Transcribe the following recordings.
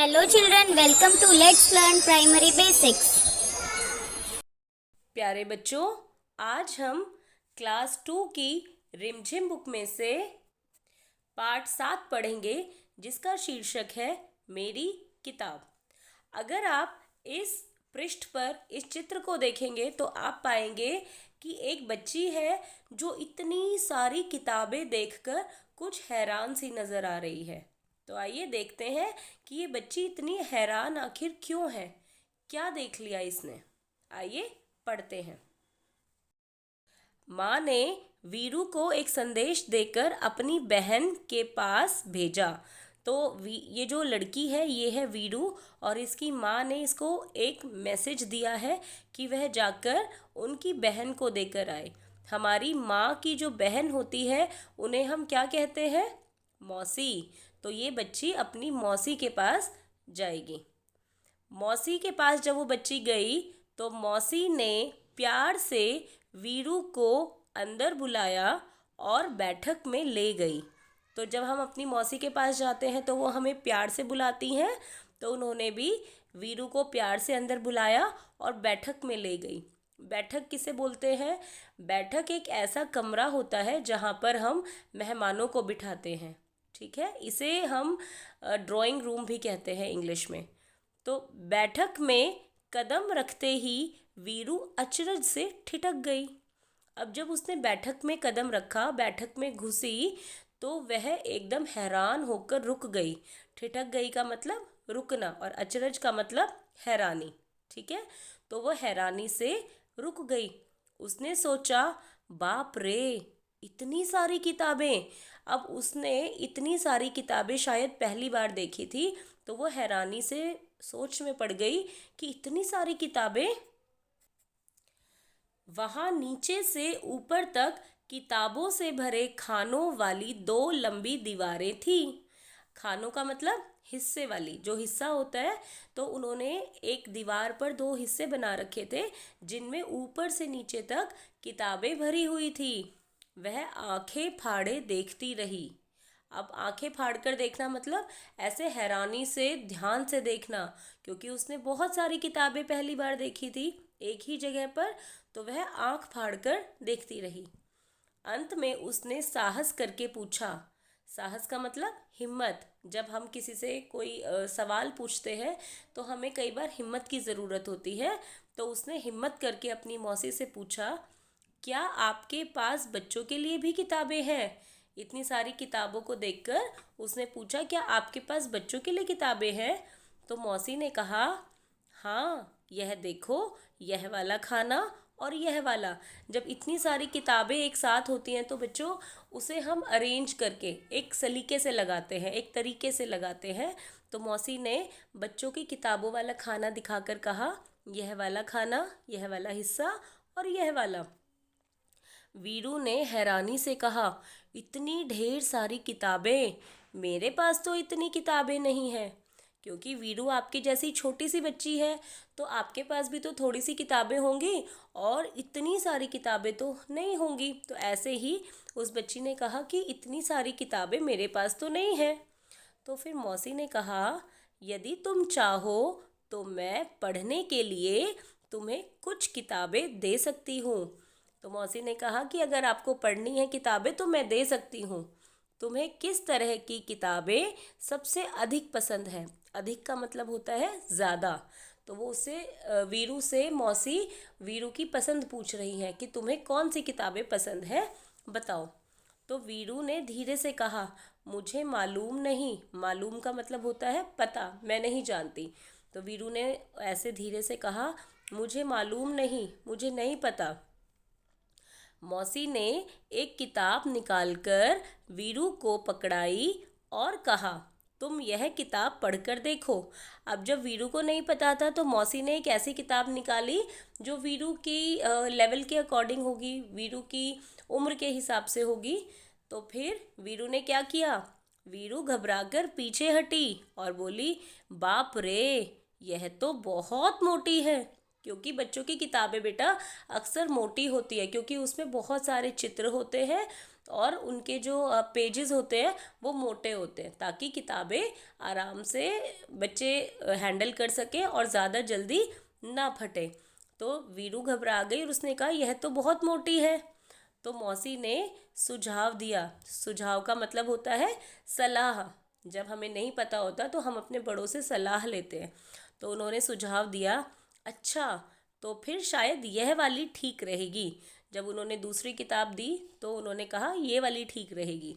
Hello children, welcome to Let's Learn Primary Basics. प्यारे बच्चों, आज हम क्लास 2 की रिमझिम बुक में से पार्ट 7 पढ़ेंगे, जिसका शीर्षक है मेरी किताब। अगर आप इस पृष्ठ पर इस चित्र को देखेंगे तो आप पाएंगे कि एक बच्ची है जो इतनी सारी किताबें देखकर कुछ हैरान सी नज़र आ रही है। तो आइए देखते हैं कि ये बच्ची इतनी हैरान आखिर क्यों है, क्या देख लिया इसने। आइए पढ़ते हैं। माँ ने वीरू को एक संदेश देकर अपनी बहन के पास भेजा। तो ये जो लड़की है ये है वीरू, और इसकी माँ ने इसको एक मैसेज दिया है कि वह जाकर उनकी बहन को देकर आए। हमारी माँ की जो बहन होती है उन्हें हम क्या कहते हैं? मौसी। तो ये बच्ची अपनी मौसी के पास जाएगी। मौसी के पास जब वो बच्ची गई तो मौसी ने प्यार से वीरू को अंदर बुलाया और बैठक में ले गई। तो जब हम अपनी मौसी के पास जाते हैं तो वो हमें प्यार से बुलाती हैं, तो उन्होंने भी वीरू को प्यार से अंदर बुलाया और बैठक में ले गई। बैठक किसे बोलते हैं? बैठक एक ऐसा कमरा होता है जहाँ पर हम मेहमानों को बिठाते हैं। ठीक है, इसे हम ड्राइंग रूम भी कहते हैं इंग्लिश में। तो बैठक में कदम रखते ही वीरू अचरज से ठिठक गई। अब जब उसने बैठक में कदम रखा, बैठक में घुसी, तो वह एकदम हैरान होकर रुक गई। ठिठक गई का मतलब रुकना, और अचरज का मतलब हैरानी। ठीक है, तो वह हैरानी से रुक गई। उसने सोचा, बाप रे, इतनी सारी किताबें। अब उसने इतनी सारी किताबें शायद पहली बार देखी थी, तो वो हैरानी से सोच में पड़ गई कि इतनी सारी किताबें। वहाँ नीचे से ऊपर तक किताबों से भरे खानों वाली 2 लंबी दीवारें थी। खानों का मतलब हिस्से वाली, जो हिस्सा होता है। तो उन्होंने एक दीवार पर 2 हिस्से बना रखे थे जिनमें ऊपर से नीचे तक किताबें भरी हुई थी। वह आंखें फाड़े देखती रही। अब आंखें फाड़कर देखना मतलब ऐसे हैरानी से ध्यान से देखना, क्योंकि उसने बहुत सारी किताबें पहली बार देखी थी एक ही जगह पर। तो वह आंख फाड़कर देखती रही। अंत में उसने साहस करके पूछा। साहस का मतलब हिम्मत। जब हम किसी से कोई सवाल पूछते हैं तो हमें कई बार हिम्मत की ज़रूरत होती है। तो उसने हिम्मत करके अपनी मौसी से पूछा, क्या आपके पास बच्चों के लिए भी किताबें हैं? इतनी सारी किताबों को देखकर उसने पूछा, क्या आपके पास बच्चों के लिए किताबें हैं? तो मौसी ने कहा, हाँ, यह देखो, यह वाला खाना और यह वाला। जब इतनी सारी किताबें एक साथ होती हैं तो बच्चों उसे हम अरेंज करके एक सलीके से लगाते हैं, एक तरीके से लगाते हैं। तो मौसी ने बच्चों की किताबों वाला खाना दिखाकर कहा, यह वाला खाना, यह वाला हिस्सा और यह वाला। वीरू ने हैरानी से कहा, इतनी ढेर सारी किताबें, मेरे पास तो इतनी किताबें नहीं हैं। क्योंकि वीरू आपकी जैसी छोटी सी बच्ची है, तो आपके पास भी तो थोड़ी सी किताबें होंगी और इतनी सारी किताबें तो नहीं होंगी। तो ऐसे ही उस बच्ची ने कहा कि इतनी सारी किताबें मेरे पास तो नहीं है। तो फिर मौसी ने कहा, यदि तुम चाहो तो मैं पढ़ने के लिए तुम्हें कुछ किताबें दे सकती हूँ। तो मौसी ने कहा कि अगर आपको पढ़नी है किताबें तो मैं दे सकती हूँ। तुम्हें किस तरह की किताबें सबसे अधिक पसंद है? अधिक का मतलब होता है ज़्यादा। तो वो उससे वीरू से मौसी वीरू की पसंद पूछ रही हैं कि तुम्हें कौन सी किताबें पसंद है, बताओ। तो वीरू ने धीरे से कहा, मुझे मालूम नहीं। मालूम का मतलब होता है पता, मैं नहीं जानती। तो वीरू ने ऐसे धीरे से कहा, मुझे मालूम नहीं, मुझे नहीं पता। मौसी ने एक किताब निकालकर वीरू को पकड़ाई और कहा, तुम यह किताब पढ़कर देखो। अब जब वीरू को नहीं पता था तो मौसी ने एक ऐसी किताब निकाली जो वीरू की लेवल के अकॉर्डिंग होगी, वीरू की उम्र के हिसाब से होगी। तो फिर वीरू ने क्या किया? वीरू घबराकर पीछे हटी और बोली, बाप रे, यह तो बहुत मोटी है। क्योंकि बच्चों की किताबें बेटा अक्सर मोटी होती है, क्योंकि उसमें बहुत सारे चित्र होते हैं और उनके जो पेजेस होते हैं वो मोटे होते हैं, ताकि किताबें आराम से बच्चे हैंडल कर सकें और ज़्यादा जल्दी ना फटे। तो वीरू घबरा गई और उसने कहा यह तो बहुत मोटी है। तो मौसी ने सुझाव दिया। सुझाव का मतलब होता है सलाह। जब हमें नहीं पता होता तो हम अपने बड़ों से सलाह लेते हैं। तो उन्होंने सुझाव दिया, अच्छा तो फिर शायद यह वाली ठीक रहेगी। जब उन्होंने दूसरी किताब दी तो उन्होंने कहा ये वाली ठीक रहेगी।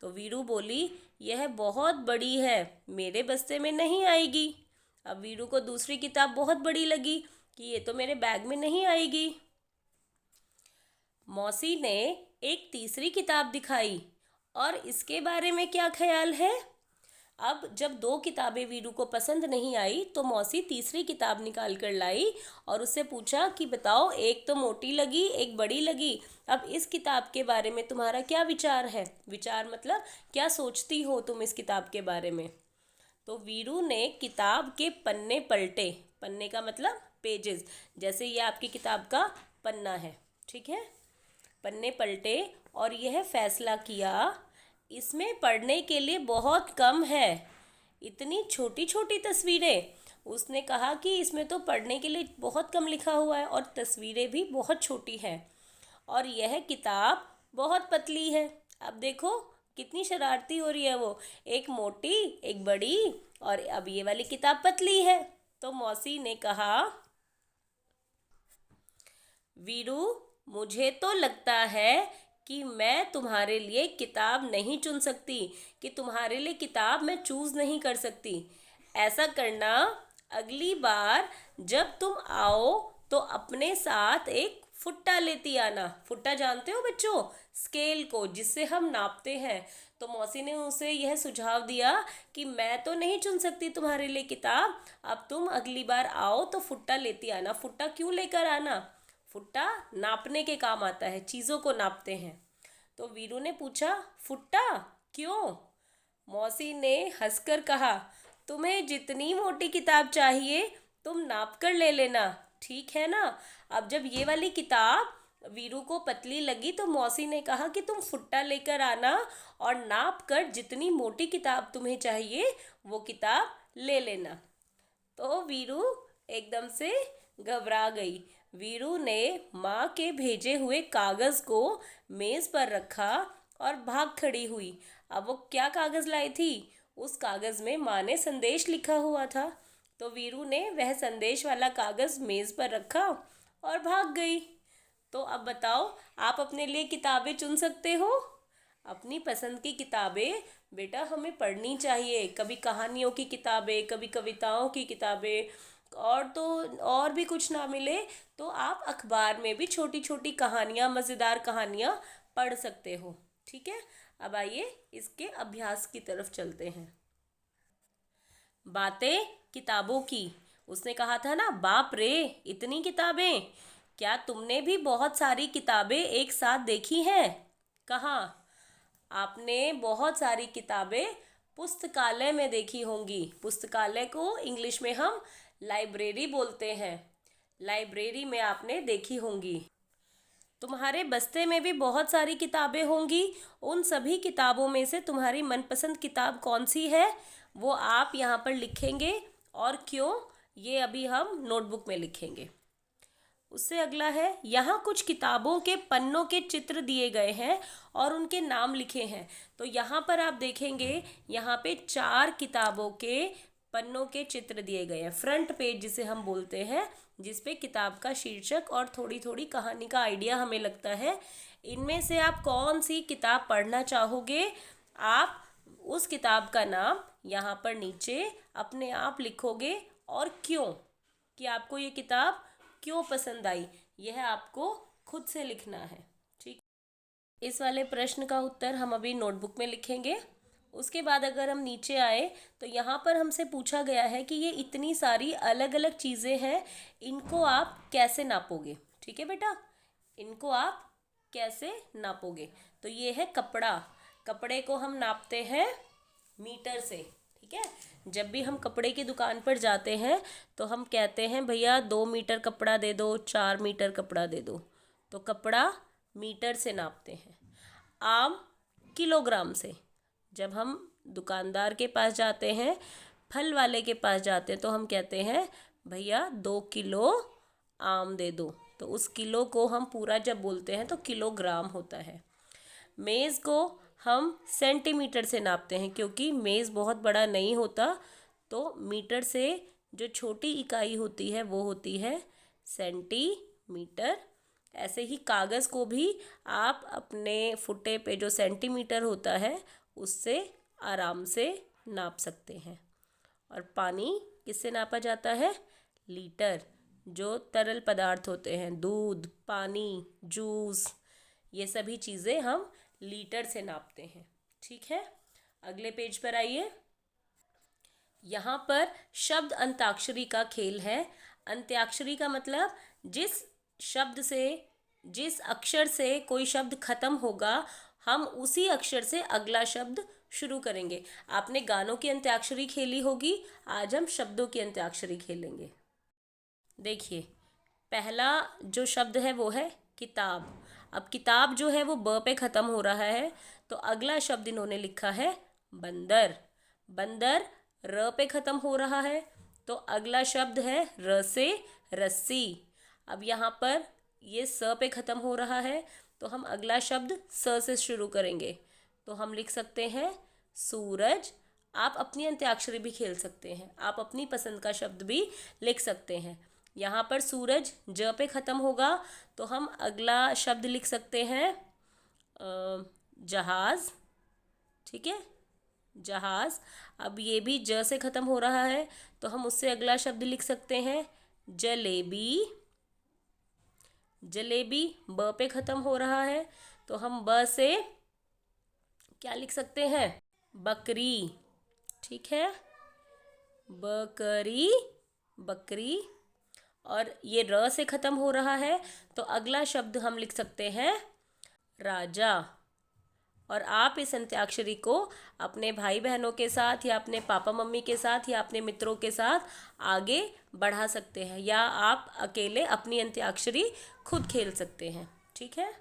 तो वीरू बोली यह बहुत बड़ी है, मेरे बस्ते में नहीं आएगी। अब वीरू को दूसरी किताब बहुत बड़ी लगी कि ये तो मेरे बैग में नहीं आएगी। मौसी ने एक तीसरी किताब दिखाई, और इसके बारे में क्या ख्याल है? अब जब दो किताबें वीरू को पसंद नहीं आई तो मौसी तीसरी किताब निकाल कर लाई और उससे पूछा कि बताओ, एक तो मोटी लगी, एक बड़ी लगी, अब इस किताब के बारे में तुम्हारा क्या विचार है? विचार मतलब क्या सोचती हो तुम इस किताब के बारे में? तो वीरू ने किताब के पन्ने पलटे। पन्ने का मतलब पेजेस, जैसे ये आपकी किताब का पन्ना है, ठीक है। पन्ने पलटे और यह फैसला किया, इसमें पढ़ने के लिए बहुत कम है, इतनी छोटी छोटी तस्वीरें। उसने कहा कि इसमें तो पढ़ने के लिए बहुत कम लिखा हुआ है और तस्वीरें भी बहुत छोटी हैं, और यह किताब बहुत पतली है। अब देखो कितनी शरारती हो रही है वो, एक मोटी एक बड़ी, और अब ये वाली किताब पतली है। तो मौसी ने कहा, वीरू मुझे तो लगता है कि मैं तुम्हारे लिए किताब नहीं चुन सकती, कि तुम्हारे लिए किताब मैं चूज़ नहीं कर सकती। ऐसा करना, अगली बार जब तुम आओ तो अपने साथ एक फुट्टा लेती आना। फुट्टा जानते हो बच्चों? स्केल को जिससे हम नापते हैं। तो मौसी ने उसे यह सुझाव दिया कि मैं तो नहीं चुन सकती तुम्हारे लिए किताब, अब तुम अगली बार आओ तो फुट्टा लेती आना। फुट्टा क्यों लेकर आना? फुट्टा नापने के काम आता है, चीज़ों को नापते हैं। तो वीरू ने पूछा, फुट्टा क्यों? मौसी ने हंसकर कहा, तुम्हें जितनी मोटी किताब चाहिए तुम नाप कर ले लेना, ठीक है ना। अब जब ये वाली किताब वीरू को पतली लगी तो मौसी ने कहा कि तुम फुट्टा लेकर आना और नाप कर जितनी मोटी किताब तुम्हें चाहिए वो किताब ले लेना। तो वीरू एकदम से घबरा गई। वीरू ने माँ के भेजे हुए कागज़ को मेज़ पर रखा और भाग खड़ी हुई। अब वो क्या कागज़ लाई थी? उस कागज़ में माँ ने संदेश लिखा हुआ था। तो वीरू ने वह संदेश वाला कागज़ मेज़ पर रखा और भाग गई। तो अब बताओ, आप अपने लिए किताबें चुन सकते हो? अपनी पसंद की किताबें बेटा हमें पढ़नी चाहिए। कभी कहानियों की किताबें, कभी कविताओं की किताबें, और तो और भी कुछ ना मिले तो आप अखबार में भी छोटी छोटी कहानियाँ, मज़ेदार कहानियाँ पढ़ सकते हो, ठीक है। अब आइए इसके अभ्यास की तरफ चलते हैं। बातें किताबों की। उसने कहा था ना, बाप रे इतनी किताबें। क्या तुमने भी बहुत सारी किताबें एक साथ देखी हैं? कहाँ? आपने बहुत सारी किताबें पुस्तकालय में देखी होंगी। पुस्तकालय को इंग्लिश में हम लाइब्रेरी बोलते हैं। लाइब्रेरी में आपने देखी होंगी। तुम्हारे बस्ते में भी बहुत सारी किताबें होंगी। उन सभी किताबों में से तुम्हारी मनपसंद किताब कौन सी है वो आप यहाँ पर लिखेंगे, और क्यों, ये अभी हम नोटबुक में लिखेंगे। उससे अगला है, यहाँ कुछ किताबों के पन्नों के चित्र दिए गए हैं और उनके नाम लिखे हैं। तो यहाँ पर आप देखेंगे, यहाँ पे 4 किताबों के पन्नों के चित्र दिए गए हैं। फ्रंट पेज जिसे हम बोलते हैं, जिस पे किताब का शीर्षक और थोड़ी थोड़ी कहानी का आइडिया हमें लगता है। इनमें से आप कौन सी किताब पढ़ना चाहोगे? आप उस किताब का नाम यहाँ पर नीचे अपने आप लिखोगे, और क्यों, कि आपको ये किताब क्यों पसंद आई, यह आपको खुद से लिखना है, ठीक। इस वाले प्रश्न का उत्तर हम अभी नोटबुक में लिखेंगे। उसके बाद अगर हम नीचे आए तो यहाँ पर हमसे पूछा गया है कि ये इतनी सारी अलग अलग चीज़ें हैं, इनको आप कैसे नापोगे? ठीक है बेटा, इनको आप कैसे नापोगे? तो ये है कपड़ा। कपड़े को हम नापते हैं मीटर से, ठीक है। जब भी हम कपड़े की दुकान पर जाते हैं तो हम कहते हैं भैया 2 मीटर कपड़ा दे दो, 4 मीटर कपड़ा दे दो। तो कपड़ा मीटर से नापते हैं। आम किलोग्राम से। जब हम दुकानदार के पास जाते हैं, फल वाले के पास जाते हैं, तो हम कहते हैं भैया 2 किलो आम दे दो। तो उस किलो को हम पूरा जब बोलते हैं तो किलोग्राम होता है। मेज़ को हम सेंटीमीटर से नापते हैं, क्योंकि मेज़ बहुत बड़ा नहीं होता, तो मीटर से जो छोटी इकाई होती है वो होती है सेंटीमीटर। ऐसे ही कागज़ को भी आप अपने फुटे पे जो सेंटीमीटर होता है उससे आराम से नाप सकते हैं। और पानी किससे नापा जाता है? लीटर। जो तरल पदार्थ होते हैं, दूध, पानी, जूस, ये सभी चीज़ें हम लीटर से नापते हैं। ठीक है, अगले पेज पर आइए। यहाँ पर शब्द अंताक्षरी का खेल है। अंत्याक्षरी का मतलब जिस शब्द से, जिस अक्षर से कोई शब्द खत्म होगा, हम उसी अक्षर से अगला शब्द शुरू करेंगे। आपने गानों की अंत्याक्षरी खेली होगी, आज हम शब्दों की अंत्याक्षरी खेलेंगे। देखिए, पहला जो शब्द है वो है किताब। अब किताब जो है वो ब पे ख़त्म हो रहा है, तो अगला शब्द इन्होंने लिखा है बंदर। बंदर र पे ख़त्म हो रहा है, तो अगला शब्द है र से रस्सी। अब यहाँ पर ये स पे ख़त्म हो रहा है, तो हम अगला शब्द स से शुरू करेंगे। तो हम लिख सकते हैं सूरज। आप अपनी अंत्याक्षरी भी खेल सकते हैं, आप अपनी पसंद का शब्द भी लिख सकते हैं। यहाँ पर सूरज ज पे ख़त्म होगा, तो हम अगला शब्द लिख सकते हैं जहाज़। ठीक है, जहाज़। अब ये भी ज से ख़त्म हो रहा है, तो हम उससे अगला शब्द लिख सकते हैं जलेबी। जलेबी ब पे ख़त्म हो रहा है, तो हम ब से क्या लिख सकते हैं? बकरी। ठीक है, बकरी, बकरी। और ये र से ख़त्म हो रहा है, तो अगला शब्द हम लिख सकते हैं राजा। और आप इस अंत्याक्षरी को अपने भाई बहनों के साथ या अपने पापा मम्मी के साथ या अपने मित्रों के साथ आगे बढ़ा सकते हैं, या आप अकेले अपनी अंत्याक्षरी खुद खेल सकते हैं। ठीक है,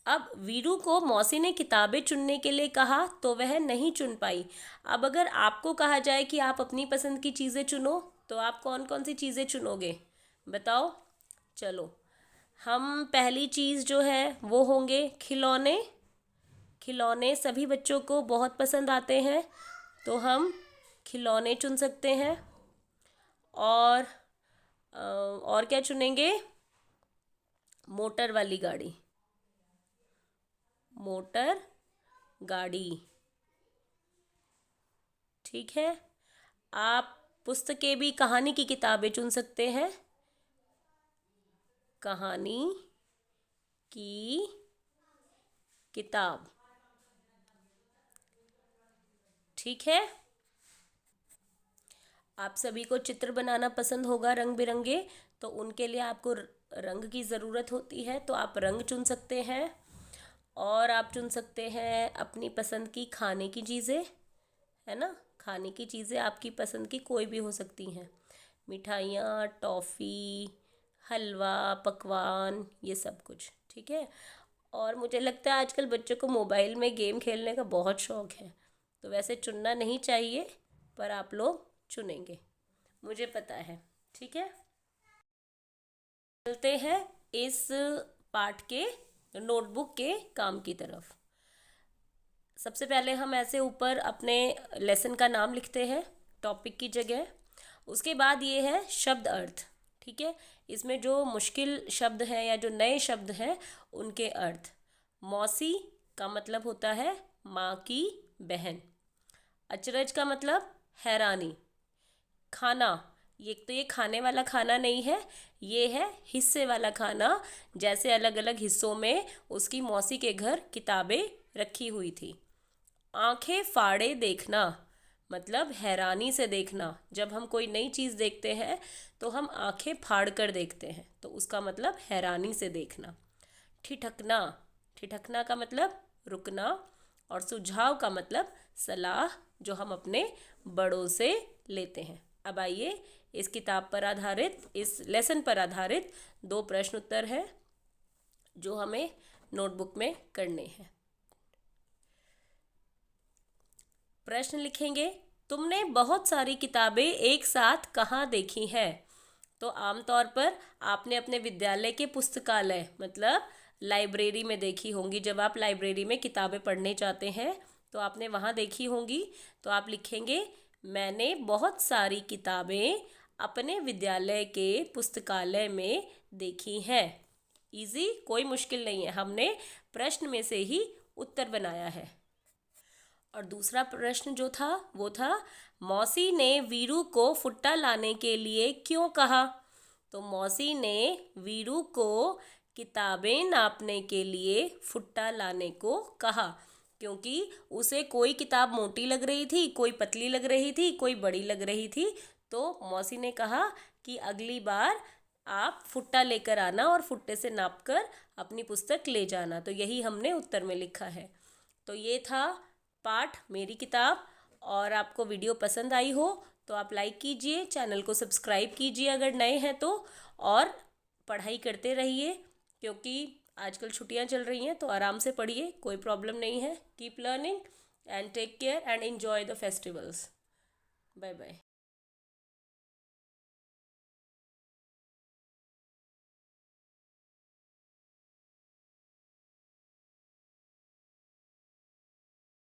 अब वीरू को मौसी ने किताबें चुनने के लिए कहा, तो वह नहीं चुन पाई। अब अगर आपको कहा जाए कि आप अपनी पसंद की चीज़ें चुनो, तो आप कौन कौन सी चीज़ें चुनोगे? बताओ। चलो, हम पहली चीज़ जो है वो होंगे खिलौने। खिलौने सभी बच्चों को बहुत पसंद आते हैं, तो हम खिलौने चुन सकते हैं। और क्या चुनेंगे? मोटर वाली गाड़ी, मोटर गाड़ी। ठीक है, आप पुस्तकें भी, कहानी की किताबें चुन सकते हैं। कहानी की किताब। ठीक है, आप सभी को चित्र बनाना पसंद होगा रंग बिरंगे, तो उनके लिए आपको रंग की ज़रूरत होती है, तो आप रंग चुन सकते हैं। और आप चुन सकते हैं अपनी पसंद की खाने की चीज़ें, है ना। खाने की चीज़ें आपकी पसंद की कोई भी हो सकती हैं, मिठाइयाँ, टॉफ़ी, हलवा, पकवान, ये सब कुछ। ठीक है, और मुझे लगता है आजकल बच्चों को मोबाइल में गेम खेलने का बहुत शौक़ है, तो वैसे चुनना नहीं चाहिए, पर आप लोग चुनेंगे, मुझे पता है। ठीक है, चलते हैं इस पाठ के नोटबुक के काम की तरफ। सबसे पहले हम ऐसे ऊपर अपने लेसन का नाम लिखते हैं टॉपिक की जगह। उसके बाद ये है शब्द अर्थ। ठीक है, इसमें जो मुश्किल शब्द हैं या जो नए शब्द हैं उनके अर्थ। मौसी का मतलब होता है माँ की बहन। अचरज का मतलब हैरानी। खाना, ये खाने वाला खाना नहीं है, ये है हिस्से वाला खाना। जैसे अलग अलग हिस्सों में उसकी मौसी के घर किताबें रखी हुई थी। आंखें फाड़े देखना मतलब हैरानी से देखना। जब हम कोई नई चीज़ देखते हैं तो हम आंखें फाड़ कर देखते हैं, तो उसका मतलब हैरानी से देखना। ठिठकना, ठिठकना का मतलब रुकना। और सुझाव का मतलब सलाह, जो हम अपने बड़ों से लेते हैं। अब आइए इस किताब पर आधारित, इस लेसन पर आधारित 2 प्रश्न उत्तर है जो हमें नोटबुक में करने हैं। प्रश्न लिखेंगे, तुमने बहुत सारी किताबें एक साथ कहाँ देखी हैं? तो आमतौर पर आपने अपने विद्यालय के पुस्तकालय मतलब लाइब्रेरी में देखी होंगी। जब आप लाइब्रेरी में किताबें पढ़ने जाते हैं तो आपने वहाँ देखी होंगी। तो आप लिखेंगे, मैंने बहुत सारी किताबें अपने विद्यालय के पुस्तकालय में देखी हैं। इजी, कोई मुश्किल नहीं है, हमने प्रश्न में से ही उत्तर बनाया है। और दूसरा प्रश्न जो था वो था, मौसी ने वीरू को फुट्टा लाने के लिए क्यों कहा? तो मौसी ने वीरू को किताबें नापने के लिए फुट्टा लाने को कहा, क्योंकि उसे कोई किताब मोटी लग रही थी, कोई पतली लग रही थी, कोई बड़ी लग रही थी। तो मौसी ने कहा कि अगली बार आप फुट्टा लेकर आना और फुट्टे से नापकर अपनी पुस्तक ले जाना। तो यही हमने उत्तर में लिखा है। तो ये था पाठ मेरी किताब। और आपको वीडियो पसंद आई हो तो आप लाइक कीजिए, चैनल को सब्सक्राइब कीजिए अगर नए हैं तो, और पढ़ाई करते रहिए क्योंकि आजकल छुट्टियां चल रही हैं। तो आराम से पढ़िए, कोई प्रॉब्लम नहीं है। Keep learning and take care and enjoy the festivals. Bye bye.